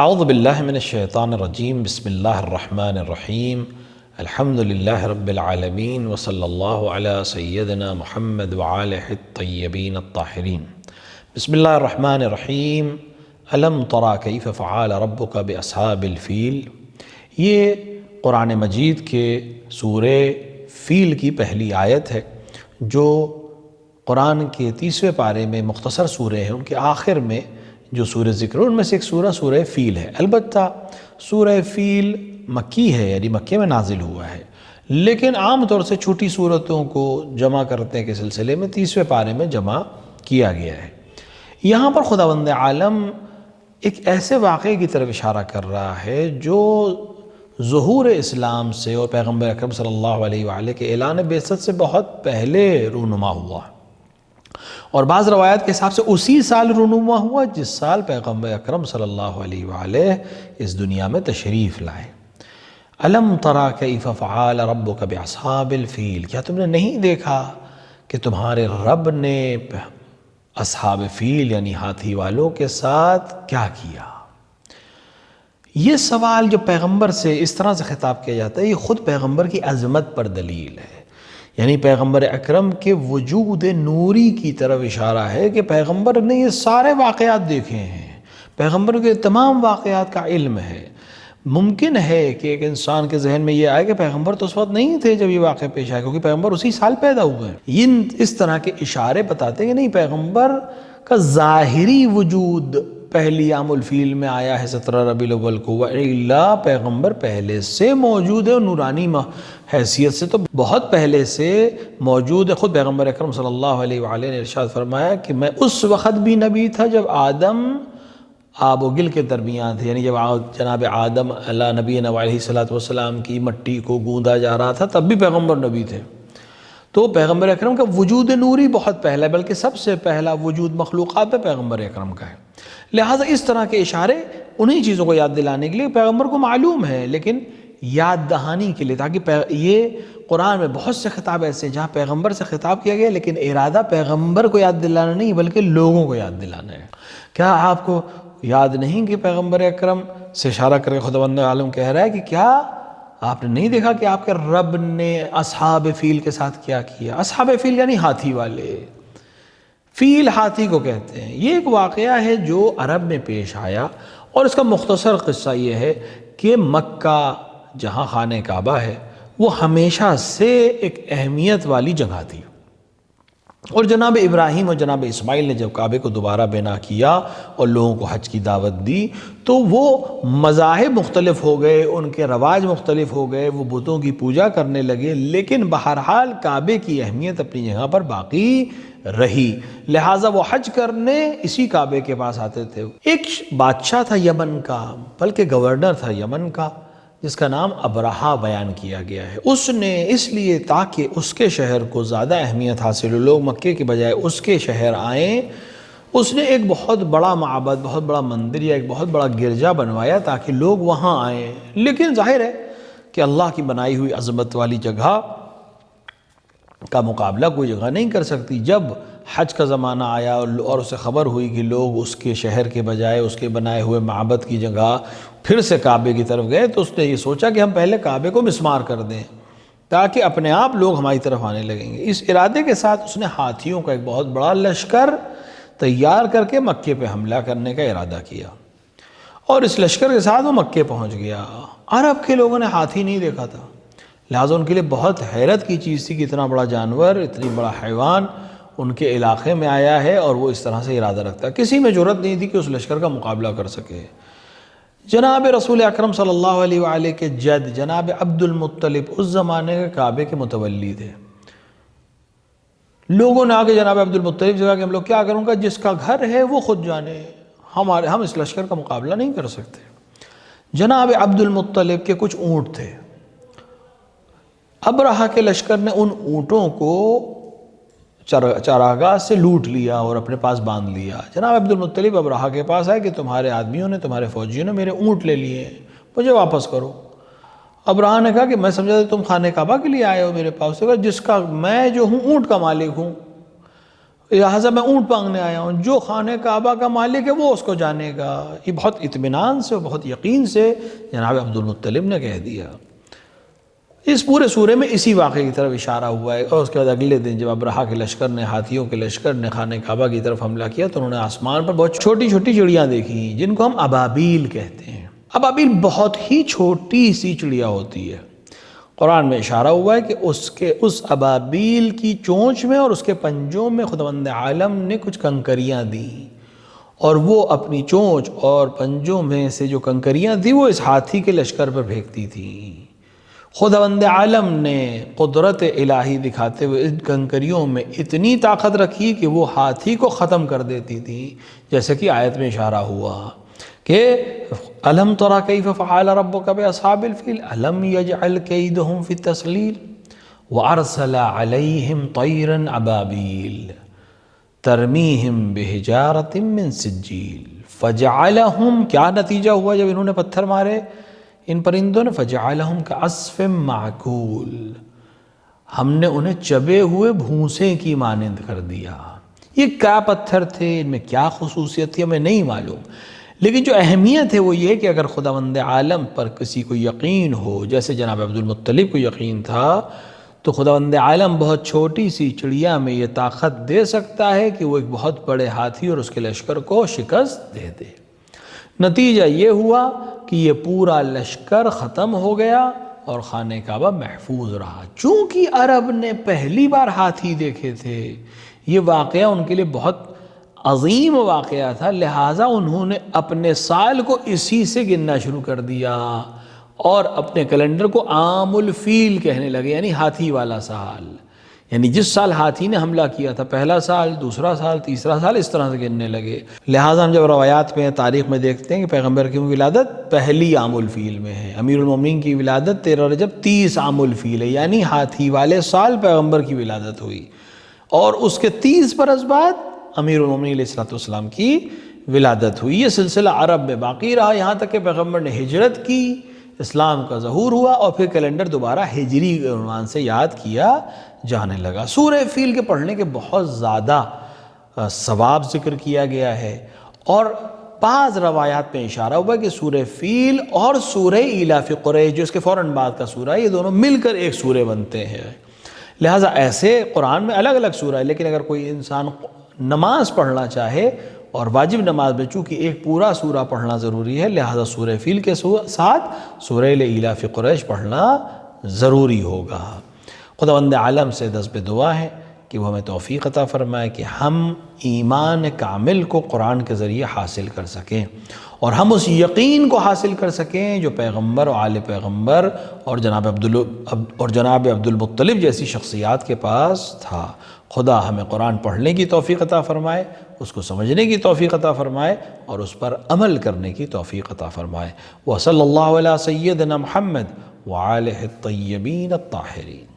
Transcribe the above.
اعوذ باللہ من الشیطان الرجیم بسم اللہ الرحمن الرحیم الحمد للہ رب العالمین وصلی اللہ علی سیدنا محمد وآلہ الطیبین الطاہرین۔ بسم اللہ الرحمن الرحیم۔ الم تری کیف فعل ربک باصحاب الفیل، یہ قرآن مجید کے سورہ فیل کی پہلی آیت ہے جو قرآن کے 30ویں پارے میں مختصر سورہ ہیں۔ ان کے آخر میں جو سورہ ذکر ان میں سے ایک سورہ فیل ہے۔ البتہ سورہ فیل مکی ہے، یعنی مکے میں نازل ہوا ہے، لیکن عام طور سے چھوٹی صورتوں کو جمع کرنے کے سلسلے میں 30ویں پارے میں جمع کیا گیا ہے۔ یہاں پر خداوند عالم ایک ایسے واقعے کی طرف اشارہ کر رہا ہے جو ظہور اسلام سے اور پیغمبر اکرم صلی اللہ علیہ وآلہ کے اعلان بعثت سے بہت پہلے رونما ہوا، اور بعض روایات کے حساب سے اسی سال رونما ہوا جس سال پیغمبر اکرم صلی اللہ علیہ وآلہ اس دنیا میں تشریف لائے۔ الم تری کیف فعل ربک باصحاب الفیل، کیا تم نے نہیں دیکھا کہ تمہارے رب نے اصحاب فیل یعنی ہاتھی والوں کے ساتھ کیا کیا؟ یہ سوال جو پیغمبر سے اس طرح سے خطاب کیا جاتا ہے، یہ خود پیغمبر کی عظمت پر دلیل ہے، یعنی پیغمبر اکرم کے وجود نوری کی طرف اشارہ ہے کہ پیغمبر نے یہ سارے واقعات دیکھے ہیں، پیغمبر کے تمام واقعات کا علم ہے۔ ممکن ہے کہ ایک انسان کے ذہن میں یہ آئے کہ پیغمبر تو اس وقت نہیں تھے جب یہ واقعہ پیش آئے، کیونکہ پیغمبر اسی سال پیدا ہوئے ہیں۔ اس طرح کے اشارے بتاتے ہیں کہ نہیں، پیغمبر کا ظاہری وجود پہلی عام الفیل میں آیا ہے 17 ربیع الاول کو، وَإِلَّا پیغمبر پہلے سے موجود ہے، اور نورانی حیثیت سے تو بہت پہلے سے موجود ہے۔ خود پیغمبر اکرم صلی اللہ علیہ وآلہ نے ارشاد فرمایا کہ میں اس وقت بھی نبی تھا جب آدم آب و گل کے درمیان تھے، یعنی جب جناب آدم علیہ نبینا علیہ السلام کی مٹی کو گوندا جا رہا تھا تب بھی پیغمبر نبی تھے۔ تو پیغمبر اکرم کا وجود نوری بہت پہلا ہے، بلکہ سب سے پہلا وجود مخلوقات میں پیغمبر اکرم کا ہے۔ لہٰذا اس طرح کے اشارے انہی چیزوں کو یاد دلانے کے لیے پیغمبر کو معلوم ہے، لیکن یاد دہانی کے لیے، تاکہ یہ قرآن میں بہت سے خطاب ایسے ہیں جہاں پیغمبر سے خطاب کیا گیا لیکن ارادہ پیغمبر کو یاد دلانا نہیں بلکہ لوگوں کو یاد دلانا ہے۔ کیا آپ کو یاد نہیں کہ پیغمبر اکرم سے اشارہ کر کے خداوند عالم کہہ رہا ہے کہ کیا آپ نے نہیں دیکھا کہ آپ کے رب نے اصحاب فیل کے ساتھ کیا کیا؟ اصحاب فیل یعنی ہاتھی والے، فیل ہاتھی کو کہتے ہیں۔ یہ ایک واقعہ ہے جو عرب میں پیش آیا، اور اس کا مختصر قصہ یہ ہے کہ مکہ جہاں خانہ کعبہ ہے وہ ہمیشہ سے ایک اہمیت والی جگہ تھی، اور جناب ابراہیم اور جناب اسماعیل نے جب کعبے کو دوبارہ بنا کیا اور لوگوں کو حج کی دعوت دی تو وہ مذاہب مختلف ہو گئے، ان کے رواج مختلف ہو گئے، وہ بتوں کی پوجا کرنے لگے، لیکن بہرحال کعبے کی اہمیت اپنی جگہ پر باقی رہی، لہٰذا وہ حج کرنے اسی کعبے کے پاس آتے تھے۔ ایک بادشاہ تھا یمن کا، بلکہ گورنر تھا یمن کا، جس کا نام ابرہہ بیان کیا گیا ہے۔ اس نے اس لیے تاکہ اس کے شہر کو زیادہ اہمیت حاصل ہو، لوگ مکے کے بجائے اس کے شہر آئیں، اس نے ایک بہت بڑا معبد، بہت بڑا مندر یا ایک بہت بڑا گرجا بنوایا تاکہ لوگ وہاں آئیں۔ لیکن ظاہر ہے کہ اللہ کی بنائی ہوئی عظمت والی جگہ کا مقابلہ کوئی جگہ نہیں کر سکتی۔ جب حج کا زمانہ آیا اور اسے خبر ہوئی کہ لوگ اس کے شہر کے بجائے اس کے بنائے ہوئے معبد کی جگہ پھر سے کعبے کی طرف گئے، تو اس نے یہ سوچا کہ ہم پہلے کعبے کو مسمار کر دیں تاکہ اپنے آپ لوگ ہماری طرف آنے لگیں گے۔ اس ارادے کے ساتھ اس نے ہاتھیوں کا ایک بہت بڑا لشکر تیار کر کے مکے پہ حملہ کرنے کا ارادہ کیا، اور اس لشکر کے ساتھ وہ مکے پہنچ گیا۔ عرب کے لوگوں نے ہاتھی نہیں دیکھا تھا، لہٰذا ان کے لیے بہت حیرت کی چیز تھی کہ اتنا بڑا جانور، اتنی بڑا حیوان ان کے علاقے میں آیا ہے اور وہ اس طرح سے ارادہ رکھتا ہے۔ کسی میں جرأت نہیں تھی کہ اس لشکر کا مقابلہ کر سکے۔ جناب رسول اکرم صلی اللہ علیہ وآلہ کے جد جناب عبد المطلب اس زمانے کے کعبے کے متولی تھے۔ لوگوں نے آگے جناب عبد المطلب سے کہا کہ ہم لوگ کیا کروں گا، جس کا گھر ہے وہ خود جانے، ہم اس لشکر کا مقابلہ نہیں کر سکتے۔ جناب عبد المطلب کے کچھ اونٹ تھے، ابرہہ کے لشکر نے ان اونٹوں کو چراگاہ سے لوٹ لیا اور اپنے پاس باندھ لیا۔ جناب عبد المطلب ابرہہ کے پاس آئے کہ تمہارے آدمیوں نے، تمہارے فوجیوں نے میرے اونٹ لے لیے ہیں، مجھے واپس کرو۔ ابرہہ نے کہا کہ میں سمجھا تم خانہ کعبہ کے لیے آئے ہو میرے پاس، جس کا میں جو ہوں اونٹ کا مالک ہوں، لہٰذا میں اونٹ مانگنے آیا ہوں، جو خانہ کعبہ کا مالک ہے وہ اس کو جانے گا۔ یہ بہت اطمینان سے اور بہت یقین سے جناب عبد المطلب نے کہہ دیا۔ اس پورے سورے میں اسی واقعے کی طرف اشارہ ہوا ہے۔ اور اس کے بعد اگلے دن جب ابرہہ کے لشکر نے، ہاتھیوں کے لشکر نے خانہ کعبہ کی طرف حملہ کیا تو انہوں نے آسمان پر بہت چھوٹی چھوٹی چڑیاں دیکھی جن کو ہم ابابیل کہتے ہیں۔ ابابیل بہت ہی چھوٹی سی چڑیا ہوتی ہے۔ قرآن میں اشارہ ہوا ہے کہ اس ابابیل کی چونچ میں اور اس کے پنجوں میں خداوند عالم نے کچھ کنکریاں دیں، اور وہ اپنی چونچ اور پنجوں میں سے جو کنکریاں تھیں وہ اس ہاتھی کے لشکر پر پھینکتی تھیں۔ خداوند عالم نے قدرت الہی دکھاتے ہوئے ان کنکریوں میں اتنی طاقت رکھی کہ وہ ہاتھی کو ختم کر دیتی تھی، جیسے کہ آیت میں اشارہ ہوا کہ الم تری کیف فعل ربک باصحاب الفیل الم یجعل کیدہم فی التضلیل وارسل علیہم طیرا ابابیل ترمیہم بحجارۃ من سجیل فجعلہم، کیا نتیجہ ہوا جب انہوں نے پتھر مارے ان پرندوں نے؟ فجعلہم کعصف معکول، ہم نے انہیں چبے ہوئے بھونسے کی مانند کر دیا۔ یہ کیا پتھر تھے، ان میں کیا خصوصیت تھی ہمیں نہیں معلوم، لیکن جو اہمیت ہے وہ یہ کہ اگر خداوند عالم پر کسی کو یقین ہو، جیسے جناب عبد المطلب کو یقین تھا، تو خداوند عالم بہت چھوٹی سی چڑیا میں یہ طاقت دے سکتا ہے کہ وہ ایک بہت بڑے ہاتھی اور اس کے لشکر کو شکست دے دے۔ نتیجہ یہ ہوا کہ یہ پورا لشکر ختم ہو گیا اور خانہ کعبہ محفوظ رہا۔ چونکہ عرب نے پہلی بار ہاتھی دیکھے تھے، یہ واقعہ ان کے لیے بہت عظیم واقعہ تھا، لہٰذا انہوں نے اپنے سال کو اسی سے گننا شروع کر دیا اور اپنے کیلنڈر کو عام الفیل کہنے لگے، یعنی ہاتھی والا سال، یعنی جس سال ہاتھی نے حملہ کیا تھا، پہلا سال، دوسرا سال، تیسرا سال، اس طرح سے گننے لگے۔ لہٰذا ہم جب روایات میں، تاریخ میں دیکھتے ہیں کہ پیغمبر کی ولادت پہلی عام الفیل میں ہے، امیر المومنین کی ولادت 13 رجب 30 عام الفیل ہے، یعنی ہاتھی والے سال پیغمبر کی ولادت ہوئی، اور اس کے 30 برس بعد امیر المومنین علیہ السلام کی ولادت ہوئی۔ یہ سلسلہ عرب میں باقی رہا یہاں تک کہ پیغمبر نے ہجرت کی، اسلام کا ظہور ہوا، اور پھر کیلنڈر دوبارہ ہجری کے عنوان سے یاد کیا جانے لگا۔ سورہ فیل کے پڑھنے کے بہت زیادہ ثواب ذکر کیا گیا ہے، اور بعض روایات میں اشارہ ہوا کہ سورہ فیل اور سورہ ایلاف قریش جو اس کے فوراً بعد کا سورہ ہے، یہ دونوں مل کر ایک سورہ بنتے ہیں۔ لہٰذا ایسے قرآن میں الگ الگ سورہ ہے، لیکن اگر کوئی انسان نماز پڑھنا چاہے اور واجب نماز میں چونکہ ایک پورا سورہ پڑھنا ضروری ہے، لہٰذا سورہ فیل کے ساتھ سورہ ایلاف قریش پڑھنا ضروری ہوگا۔ خداوند عالم سے دست دعا ہے کہ وہ ہمیں توفیق عطا فرمائے کہ ہم ایمان کامل کو قرآن کے ذریعے حاصل کر سکیں، اور ہم اس یقین کو حاصل کر سکیں جو پیغمبر اور آل پیغمبر اور جناب عبد المطلب جیسی شخصیات کے پاس تھا۔ خدا ہمیں قرآن پڑھنے کی توفیق عطا فرمائے، اس کو سمجھنے کی توفیق عطا فرمائے، اور اس پر عمل کرنے کی توفیق عطا فرمائے۔ وصلی اللہ علی سیدنا محمد وآلہ الطیبین الطاہرین۔